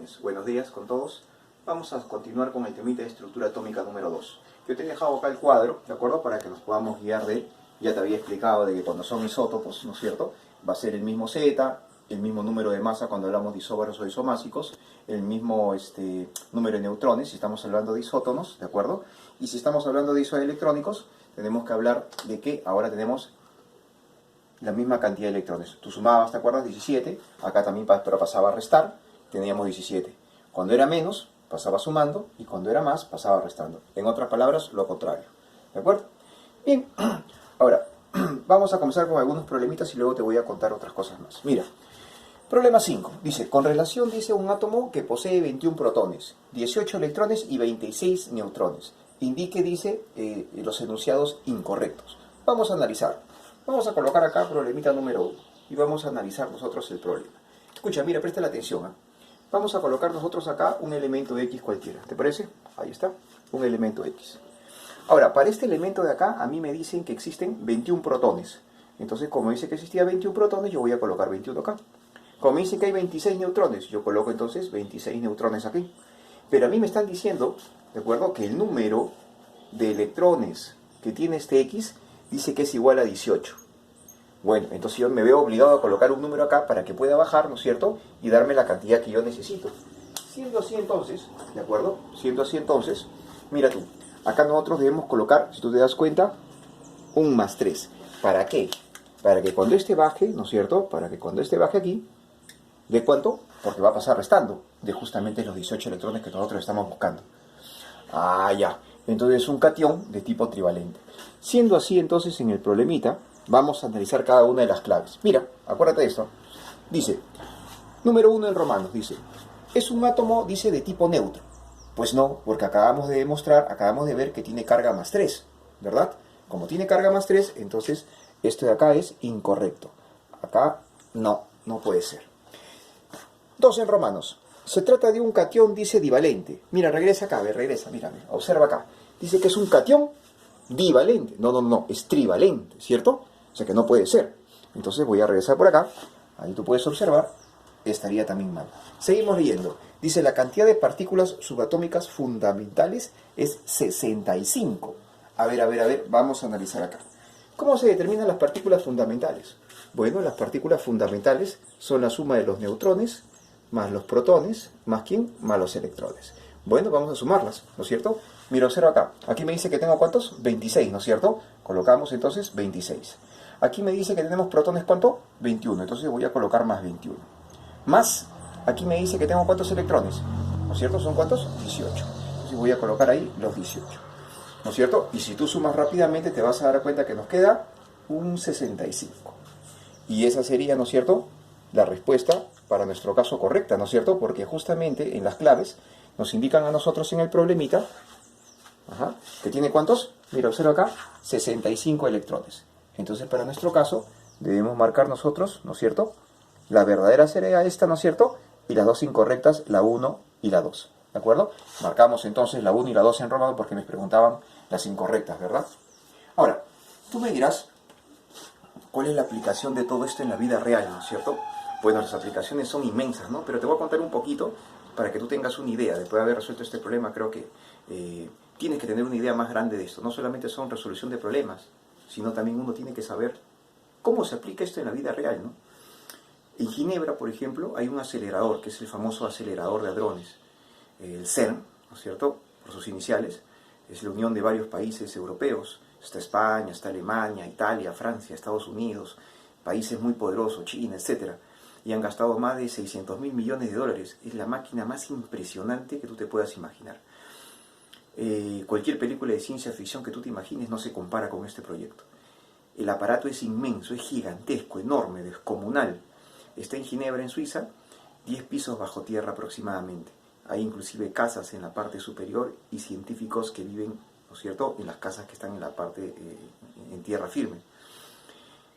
jóvenes, buenos días con todos. Vamos a continuar con el temita de estructura atómica número 2. Yo te he dejado acá el cuadro, ¿de acuerdo? Para que nos podamos guiar de él. Ya te había explicado de que cuando son isótopos, ¿no es cierto? Va a ser el mismo Z, el mismo número de masa cuando hablamos de isóbaros o isomásicos, el mismo número de neutrones si estamos hablando de isótonos, ¿de acuerdo? Y si estamos hablando de isoelectrónicos, tenemos que hablar de que ahora tenemos la misma cantidad de electrones. Tú sumabas, ¿te acuerdas? 17, acá también pero pasaba a restar, teníamos 17. Cuando era menos, pasaba sumando, y cuando era más, pasaba restando. En otras palabras, lo contrario. ¿De acuerdo? Bien, ahora, vamos a comenzar con algunos problemitas y luego te voy a contar otras cosas más. Mira, problema 5. Dice, con relación, dice, un átomo que posee 21 protones, 18 electrones y 26 neutrones. Indique, dice, los enunciados incorrectos. Vamos a analizar. Vamos a colocar acá problemita número 1 y vamos a analizar nosotros el problema. Escucha, mira, presta la atención. Vamos a colocar nosotros acá un elemento X cualquiera. ¿Te parece? Ahí está, un elemento X. Ahora, para este elemento de acá, a mí me dicen que existen 21 protones. Entonces, como dice que existía 21 protones, yo voy a colocar 21 acá. Como me dice que hay 26 neutrones, yo coloco entonces 26 neutrones aquí. Pero a mí me están diciendo, ¿de acuerdo?, que el número de electrones que tiene este X dice que es igual a 18. Bueno, entonces yo me veo obligado a colocar un número acá para que pueda bajar, ¿no es cierto?, y darme la cantidad que yo necesito. Siendo así entonces, ¿de acuerdo? Siendo así entonces, mira tú, acá nosotros debemos colocar, si tú te das cuenta, un más 3. ¿Para qué? Para que cuando este baje, ¿no es cierto?, para que cuando este baje aquí, ¿de cuánto? Porque va a pasar restando de justamente los 18 electrones que nosotros estamos buscando. Ah, ya. Entonces es un catión de tipo trivalente. Siendo así, entonces, en el problemita, vamos a analizar cada una de las claves. Mira, acuérdate de esto. Dice, número 1 en romanos, dice, es un átomo, dice, de tipo neutro. Pues no, porque acabamos de demostrar, acabamos de ver que tiene carga más 3, ¿verdad? Como tiene carga más 3, entonces esto de acá es incorrecto. Acá no puede ser. 2 en romanos. Se trata de un catión, dice, divalente. Mira, regresa acá, regresa, mírame, observa acá. Dice que es un catión divalente. No, es trivalente, ¿cierto? O sea que no puede ser. Entonces voy a regresar por acá. Ahí tú puedes observar. Estaría también mal. Seguimos leyendo. Dice, la cantidad de partículas subatómicas fundamentales es 65. A ver, vamos a analizar acá. ¿Cómo se determinan las partículas fundamentales? Bueno, las partículas fundamentales son la suma de los neutrones más los protones, más ¿quién? Más los electrones. Bueno, vamos a sumarlas, ¿no es cierto? Mira, observa acá. Aquí me dice que tengo ¿cuántos? 26, ¿no es cierto? Colocamos entonces 26. Aquí me dice que tenemos protones, ¿cuánto? 21. Entonces voy a colocar más 21. Más, aquí me dice que tengo ¿cuántos electrones? ¿No es cierto? ¿Son cuántos? 18. Entonces voy a colocar ahí los 18. ¿No es cierto? Y si tú sumas rápidamente te vas a dar cuenta que nos queda un 65. Y esa sería, ¿no es cierto?, la respuesta para nuestro caso correcta, ¿no es cierto? Porque justamente en las claves nos indican a nosotros en el problemita, que tiene ¿cuántos? Mira, observa acá, 65 electrones. Entonces para nuestro caso debemos marcar nosotros, ¿no es cierto?, la verdadera sería esta, ¿no es cierto?, y las dos incorrectas, la 1 y la 2, ¿de acuerdo? Marcamos entonces la 1 y la 2 en romano porque me preguntaban las incorrectas, ¿verdad? Ahora, tú me dirás, ¿cuál es la aplicación de todo esto en la vida real, ¿no es cierto? Bueno, las aplicaciones son inmensas, ¿no? Pero te voy a contar un poquito para que tú tengas una idea. Después de haber resuelto este problema, creo que tienes que tener una idea más grande de esto. No solamente son resolución de problemas, sino también uno tiene que saber cómo se aplica esto en la vida real, ¿no? En Ginebra, por ejemplo, hay un acelerador, que es el famoso acelerador de hadrones. El CERN, ¿no es cierto?, por sus iniciales, es la unión de varios países europeos. Está España, está Alemania, Italia, Francia, Estados Unidos, países muy poderosos, China, etc. Y han gastado más de 600.000 millones de dólares. Es la máquina más impresionante que tú te puedas imaginar. Cualquier película de ciencia ficción que tú te imagines no se compara con este proyecto. El aparato es inmenso, es gigantesco, enorme, descomunal. Está en Ginebra, en Suiza, 10 pisos bajo tierra aproximadamente. Hay inclusive casas en la parte superior y científicos que viven, ¿no es cierto?, en las casas que están en la parte en tierra firme.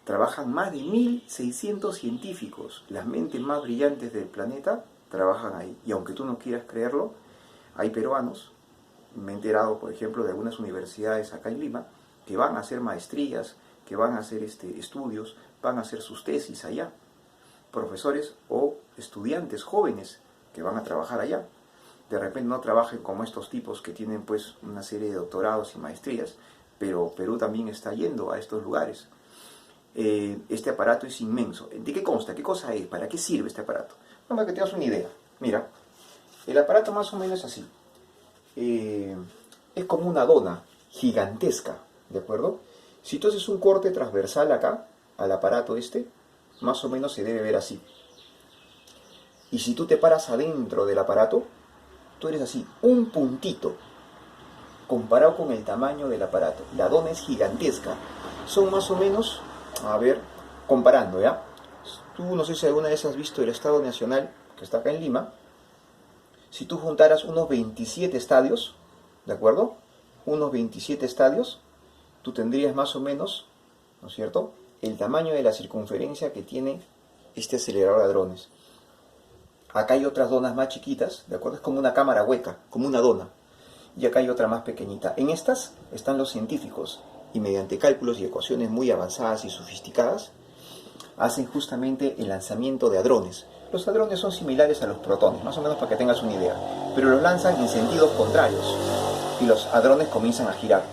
Trabajan más de 1.600 científicos, las mentes más brillantes del planeta trabajan ahí. Y aunque tú no quieras creerlo, hay peruanos, me he enterado, por ejemplo, de algunas universidades acá en Lima, que van a hacer maestrías, que van a hacer estudios, van a hacer sus tesis allá. Profesores o estudiantes jóvenes que van a trabajar allá. De repente no trabajen como estos tipos que tienen pues una serie de doctorados y maestrías, pero Perú también está yendo a estos lugares. Este aparato es inmenso. ¿De qué consta? ¿Qué cosa es? ¿Para qué sirve este aparato? Para que tengas una idea. Mira, el aparato más o menos es así. Es como una dona gigantesca, ¿de acuerdo? Si tú haces un corte transversal acá, al aparato este, más o menos se debe ver así. Y si tú te paras adentro del aparato, tú eres así, un puntito, comparado con el tamaño del aparato. La dona es gigantesca. Son más o menos, a ver, comparando, ¿ya? Tú no sé si alguna vez has visto el Estadio Nacional, que está acá en Lima. Si tú juntaras unos 27 estadios, ¿de acuerdo? Unos 27 estadios, tú tendrías más o menos, ¿no es cierto?, el tamaño de la circunferencia que tiene este acelerador de hadrones. Acá hay otras donas más chiquitas, ¿de acuerdo? Es como una cámara hueca, como una dona. Y acá hay otra más pequeñita. En estas están los científicos y mediante cálculos y ecuaciones muy avanzadas y sofisticadas hacen justamente el lanzamiento de hadrones. Los hadrones son similares a los protones, más o menos para que tengas una idea, pero los lanzan en sentidos contrarios y los hadrones comienzan a girar.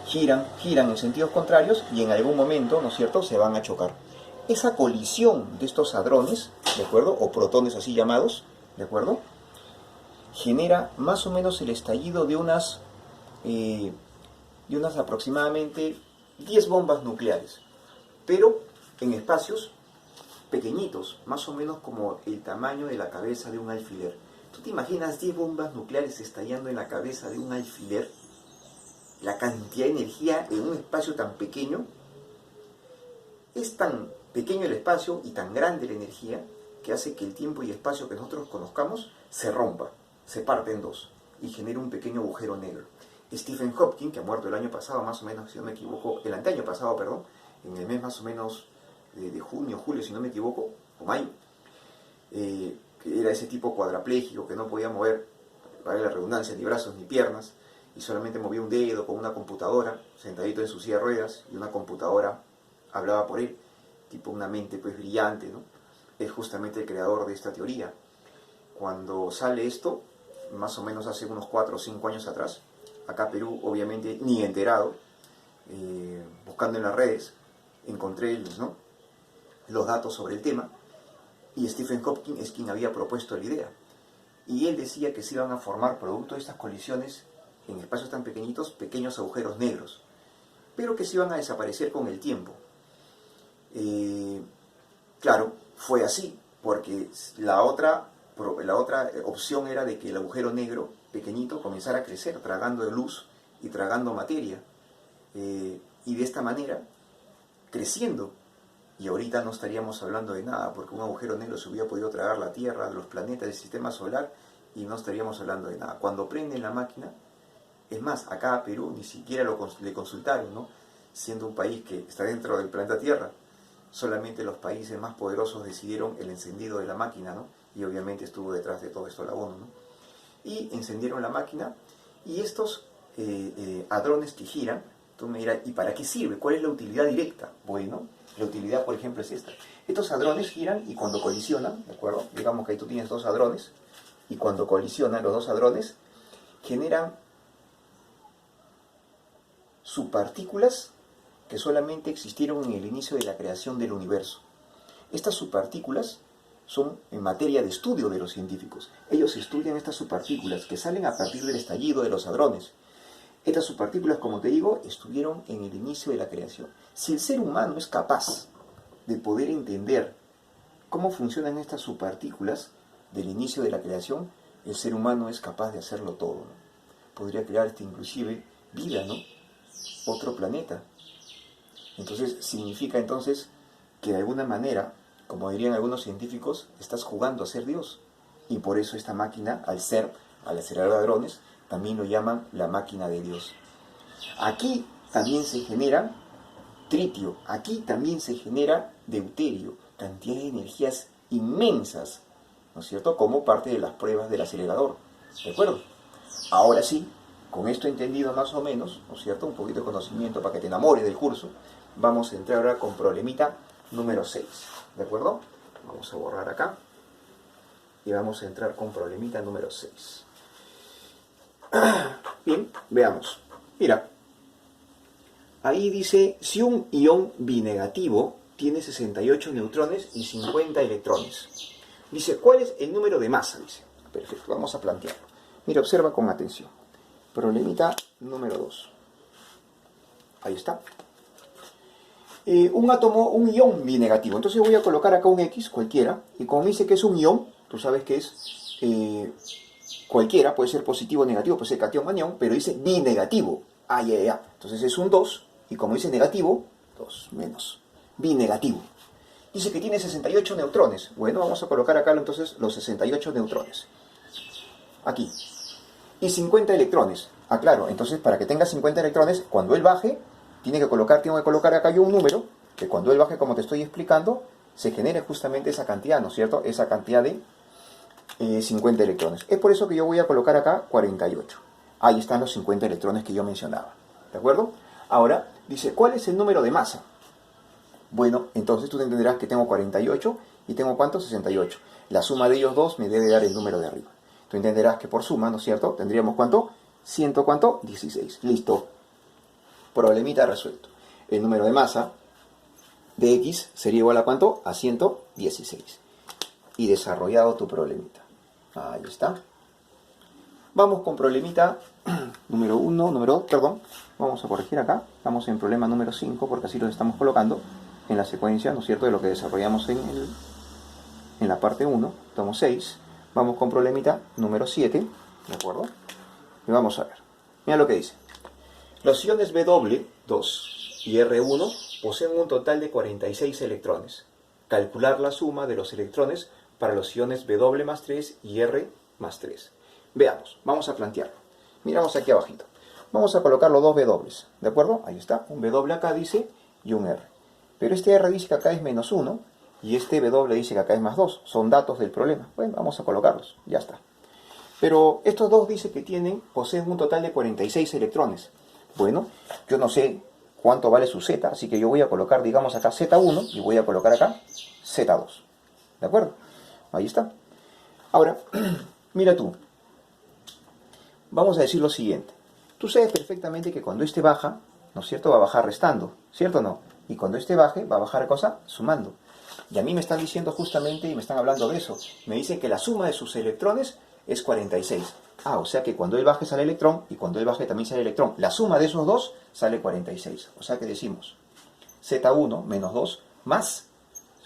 Giran en sentidos contrarios y en algún momento, ¿no es cierto?, se van a chocar. Esa colisión de estos hadrones, ¿de acuerdo?, o protones así llamados, ¿de acuerdo?, genera más o menos el estallido de unas aproximadamente 10 bombas nucleares, pero en espacios pequeñitos, más o menos como el tamaño de la cabeza de un alfiler. ¿Tú te imaginas 10 bombas nucleares estallando en la cabeza de un alfiler? La cantidad de energía en un espacio tan pequeño. Es tan pequeño el espacio y tan grande la energía que hace que el tiempo y espacio que nosotros conozcamos se rompa, se parte en dos y genere un pequeño agujero negro. Stephen Hawking, que ha muerto el año pasado, más o menos, si no me equivoco, el anteaño pasado, perdón, en el mes más o menos de junio, julio, si no me equivoco, o mayo, que era ese tipo cuadrapléjico que no podía mover, para la redundancia, ni brazos ni piernas, y solamente movía un dedo con una computadora, sentadito en su silla de ruedas, y una computadora hablaba por él, tipo una mente pues brillante, ¿no? Es justamente el creador de esta teoría. Cuando sale esto, más o menos hace unos 4 o 5 años atrás, acá Perú obviamente ni enterado, buscando en las redes, encontré, ¿no?, los datos sobre el tema, y Stephen Hawking es quien había propuesto la idea. Y él decía que se iban a formar, producto de estas colisiones, en espacios tan pequeñitos, pequeños agujeros negros, pero que se iban a desaparecer con el tiempo. Claro, fue así, porque la otra opción era de que el agujero negro pequeñito comenzara a crecer, tragando luz y tragando materia, y de esta manera, creciendo, y ahorita no estaríamos hablando de nada, porque un agujero negro se hubiera podido tragar la Tierra, los planetas del sistema solar, y no estaríamos hablando de nada. Cuando prenden la máquina, es más, acá a Perú ni siquiera le consultaron, ¿no?, siendo un país que está dentro del planeta Tierra. Solamente los países más poderosos decidieron el encendido de la máquina, ¿no? Y obviamente estuvo detrás de todo esto la ONU, ¿no? Y encendieron la máquina, y estos hadrones que giran, tú me dirás, ¿y para qué sirve? ¿Cuál es la utilidad directa? Bueno, la utilidad, por ejemplo, es esta. Estos hadrones giran y cuando colisionan, ¿de acuerdo? Digamos que ahí tú tienes 2 hadrones, y cuando colisionan los 2 hadrones, generan subpartículas que solamente existieron en el inicio de la creación del universo. Estas subpartículas son en materia de estudio de los científicos. Ellos estudian estas subpartículas que salen a partir del estallido de los hadrones. Estas subpartículas, como te digo, estuvieron en el inicio de la creación. Si el ser humano es capaz de poder entender cómo funcionan estas subpartículas del inicio de la creación, el ser humano es capaz de hacerlo todo, ¿no? Podría crear inclusive vida, ¿no?, otro planeta. Entonces significa entonces que de alguna manera, como dirían algunos científicos, estás jugando a ser Dios. Y por eso esta máquina, al acelerador de hadrones, también lo llaman la máquina de Dios. Aquí también se genera tritio, aquí también se genera deuterio, cantidades de energías inmensas, ¿no es cierto?, como parte de las pruebas del acelerador. ¿De acuerdo? Ahora sí, con esto entendido más o menos, ¿no es cierto?, un poquito de conocimiento para que te enamores del curso, vamos a entrar ahora con problemita número 6. ¿De acuerdo? Vamos a borrar acá. y vamos a entrar con problemita número 6. Bien, veamos. Mira, ahí dice, si un ion binegativo tiene 68 neutrones y 50 electrones. Dice, ¿cuál es el número de masa? Dice. Perfecto, vamos a plantearlo. Mira, observa con atención. Problemita número 2. Ahí está. Un átomo, un ion binegativo. Entonces voy a colocar acá un X cualquiera. Y como me dice que es un ion, tú sabes que es cualquiera, puede ser positivo o negativo, puede ser catión o anión, pero dice binegativo. Ya. Entonces es un 2. Y como dice negativo, 2 menos. Binegativo. Dice que tiene 68 neutrones. Bueno, vamos a colocar acá entonces los 68 neutrones. Aquí. Y 50 electrones. Claro, entonces para que tenga 50 electrones, cuando él baje, tengo que colocar acá yo un número, que cuando él baje, como te estoy explicando, se genere justamente esa cantidad, ¿no es cierto? Esa cantidad de 50 electrones. Es por eso que yo voy a colocar acá 48. Ahí están los 50 electrones que yo mencionaba. ¿De acuerdo? Ahora, dice, ¿cuál es el número de masa? Bueno, entonces tú entenderás que tengo 48 y tengo ¿cuánto? 68. La suma de ellos dos me debe dar el número de arriba. Tú entenderás que por suma, ¿no es cierto? Tendríamos ¿cuánto? 100, ¿cuánto? 16. Listo. Problemita resuelto. El número de masa de X sería igual a ¿cuánto? A 116. Y desarrollado tu problemita. Ahí está. Vamos con problemita número 1, número 2, perdón. Vamos a corregir acá. Estamos en problema número 5 porque así los estamos colocando en la secuencia, ¿no es cierto?, de lo que desarrollamos en la parte 1. Estamos 6. Vamos con problemita número 7. ¿De acuerdo? Y vamos a ver. Mira lo que dice. Los iones W2 y R1 poseen un total de 46 electrones. Calcular la suma de los electrones para los iones W más 3 y R más 3. Veamos, vamos a plantearlo. Miramos aquí abajito. Vamos a colocar los dos W, ¿de acuerdo? Ahí está, un W acá dice y un R. Pero este R dice que acá es menos 1 y este W dice que acá es más 2. Son datos del problema. Bueno, vamos a colocarlos, ya está. Pero estos dos dice que poseen un total de 46 electrones. Bueno, yo no sé cuánto vale su Z, así que yo voy a colocar, digamos, acá Z1 y voy a colocar acá Z2. ¿De acuerdo? Ahí está. Ahora, mira tú. Vamos a decir lo siguiente. Tú sabes perfectamente que cuando este baja, ¿no es cierto?, va a bajar restando, ¿cierto o no? Y cuando este baje, va a bajar cosa sumando. Y a mí me están diciendo justamente, y me están hablando de eso, me dicen que la suma de sus electrones es 46. O sea que cuando él baje sale electrón, y cuando él baje también sale electrón. La suma de esos dos sale 46. O sea que decimos Z1 menos 2 más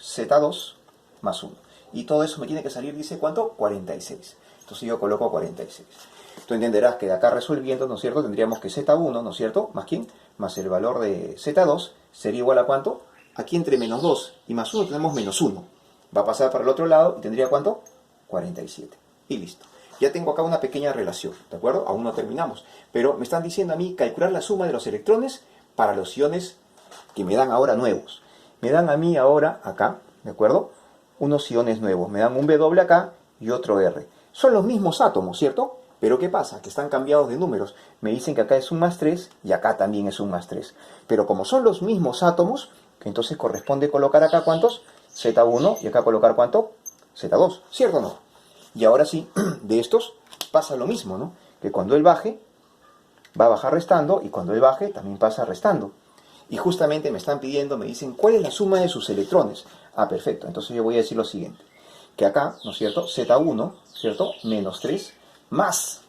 Z2 más 1. Y todo eso me tiene que salir, dice, ¿cuánto? 46. Entonces yo coloco 46. Tú entenderás que de acá resolviendo, ¿no es cierto?, tendríamos que Z1, ¿no es cierto?, más ¿quién? Más el valor de Z2 sería igual a ¿cuánto? Aquí entre menos 2 y más 1 tenemos menos 1. Va a pasar para el otro lado y tendría ¿cuánto? 47. Y listo. Ya tengo acá una pequeña relación, ¿de acuerdo? Aún no terminamos. Pero me están diciendo a mí calcular la suma de los electrones para los iones que me dan ahora nuevos. Me dan a mí ahora acá, ¿de acuerdo?, unos iones nuevos. Me dan un W acá y otro R. Son los mismos átomos, ¿cierto? Pero ¿qué pasa? Que están cambiados de números. Me dicen que acá es un más 3 y acá también es un más 3. Pero como son los mismos átomos, entonces corresponde colocar acá ¿cuántos? Z1 y acá colocar ¿cuánto? Z2, ¿cierto o no? Y ahora sí, de estos pasa lo mismo, ¿no? Que cuando él baje, va a bajar restando y cuando él baje también pasa restando. Y justamente me están pidiendo, me dicen, ¿cuál es la suma de sus electrones? Perfecto. Entonces yo voy a decir lo siguiente. Que acá, ¿no es cierto? Z1, ¿cierto? Menos 3 más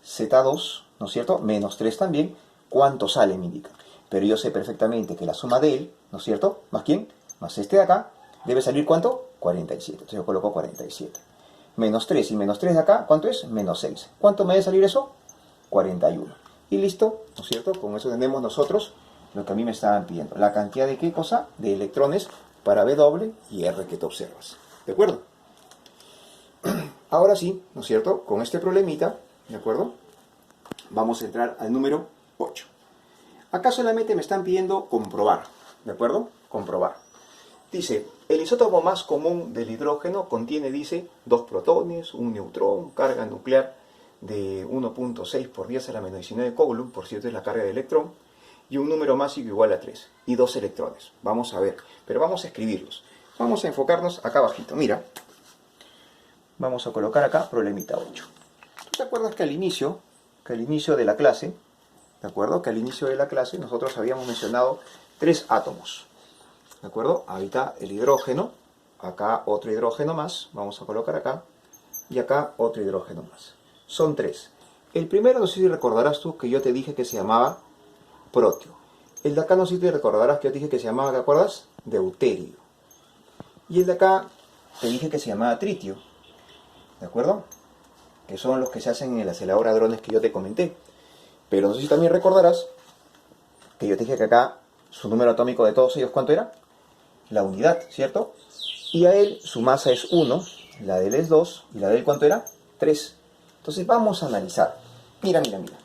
Z2, ¿no es cierto?, menos 3 también, ¿cuánto sale? Me indica. Pero yo sé perfectamente que la suma de él, ¿no es cierto?, más quién, más este de acá, debe salir ¿cuánto? 47. Entonces yo coloco 47. Menos 3 y menos 3 de acá, ¿cuánto es? Menos 6. ¿Cuánto me debe salir eso? 41. Y listo, ¿no es cierto? Con eso tenemos nosotros lo que a mí me estaban pidiendo. La cantidad de ¿qué cosa? De electrones para W y R que te observas. ¿De acuerdo? Ahora sí, ¿no es cierto?, con este problemita, ¿de acuerdo?, vamos a entrar al número 8. Acá solamente me están pidiendo comprobar, ¿de acuerdo? Comprobar. Dice, el isótopo más común del hidrógeno contiene, dice, 2 protones, un neutrón, carga nuclear de 1.6 por 10 a la menos 19 coulomb, por cierto es la carga de electrón, y un número másico igual a 3, y 2 electrones. Vamos a ver, pero vamos a escribirlos. Vamos a enfocarnos acá abajito, mira. Vamos a colocar acá problemita 8. ¿Tú te acuerdas que al inicio de la clase, ¿de acuerdo? Que al inicio de la clase nosotros habíamos mencionado 3 átomos. ¿De acuerdo? Ahí está el hidrógeno, acá otro hidrógeno más, vamos a colocar acá, y acá otro hidrógeno más. Son 3. El primero, no sé si recordarás tú que yo te dije que se llamaba protio. El de acá, no sé si te recordarás que yo te dije que se llamaba, ¿te acuerdas? Deuterio. Y el de acá, te dije que se llamaba tritio. ¿De acuerdo? Que son los que se hacen en el acelerador de hadrones que yo te comenté. Pero no sé si también recordarás que yo te dije que acá su número atómico de todos ellos, ¿cuánto era? La unidad, ¿cierto? Y a él su masa es 1, la de él es 2, y la de él ¿cuánto era? 3. Entonces vamos a analizar. Mira.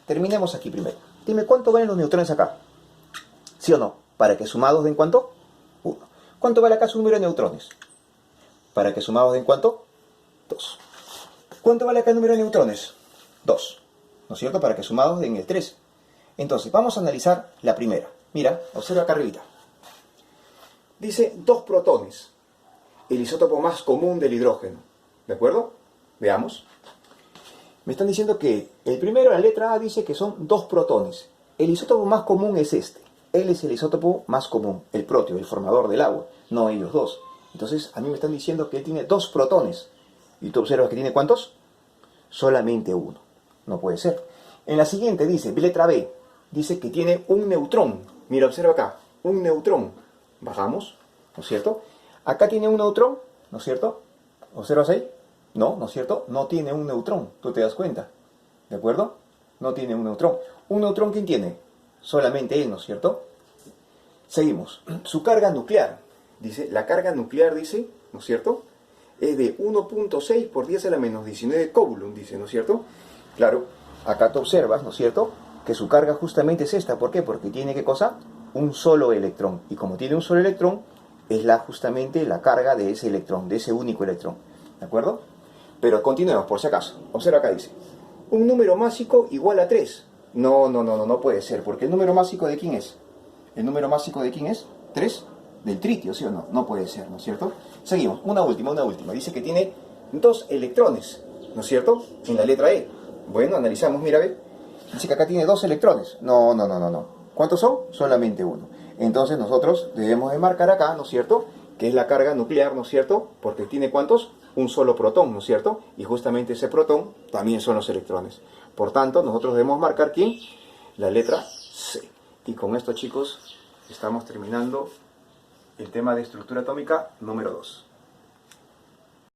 Terminemos aquí primero. Dime, ¿cuánto valen los neutrones acá? ¿Sí o no? Para que sumados den ¿cuánto? 1. ¿Cuánto vale acá su número de neutrones? Para que sumados den ¿cuánto? 2. ¿Cuánto vale acá el número de neutrones? 2. ¿No es cierto? Para que sumados den el 3. Entonces, vamos a analizar la primera. Mira, observa acá arribita. Dice 2 protones. El isótopo más común del hidrógeno. ¿De acuerdo? Veamos. Me están diciendo que el primero, la letra A, dice que son 2 protones. El isótopo más común es este. Él es el isótopo más común, el protio, el formador del agua, no ellos dos. Entonces, a mí me están diciendo que él tiene 2 protones. ¿Y tú observas que tiene cuántos? Solamente 1. No puede ser. En la siguiente dice, letra B, dice que tiene un neutrón. Mira, observa acá, un neutrón. Bajamos, ¿no es cierto? Acá tiene un neutrón, ¿no es cierto? ¿Observas ahí? No, ¿no es cierto? No tiene un neutrón, tú te das cuenta. ¿De acuerdo? No tiene un neutrón. ¿Un neutrón quién tiene? Solamente él, ¿no es cierto? Seguimos. Su carga nuclear. Dice, la carga nuclear, dice, ¿no es cierto? Es de 1.6 por 10 a la menos 19 Coulomb, dice, ¿no es cierto? Claro, acá tú observas, ¿no es cierto?, que su carga justamente es esta. ¿Por qué? Porque tiene, ¿qué cosa? Un solo electrón. Y como tiene un solo electrón, es justamente la carga de ese electrón, de ese único electrón. ¿De acuerdo? Pero continuemos, por si acaso. Observa acá, dice, un número másico igual a 3. No puede ser, porque el número másico ¿de quién es? ¿El número másico de quién es? 3. Del tritio, ¿sí o no? No puede ser, ¿no es cierto? Seguimos, una última. Dice que tiene 2 electrones, ¿no es cierto? En la letra E. Bueno, analizamos, mira, ve. Dice que acá tiene 2 electrones. No. ¿Cuántos son? Solamente 1. Entonces nosotros debemos de marcar acá, ¿no es cierto?, que es la carga nuclear, ¿no es cierto? Porque tiene ¿cuántos? Un solo protón, ¿no es cierto? Y justamente ese protón también son los electrones. Por tanto, nosotros debemos marcar ¿quién? La letra C. Y con esto, chicos, estamos terminando el tema de estructura atómica número 2.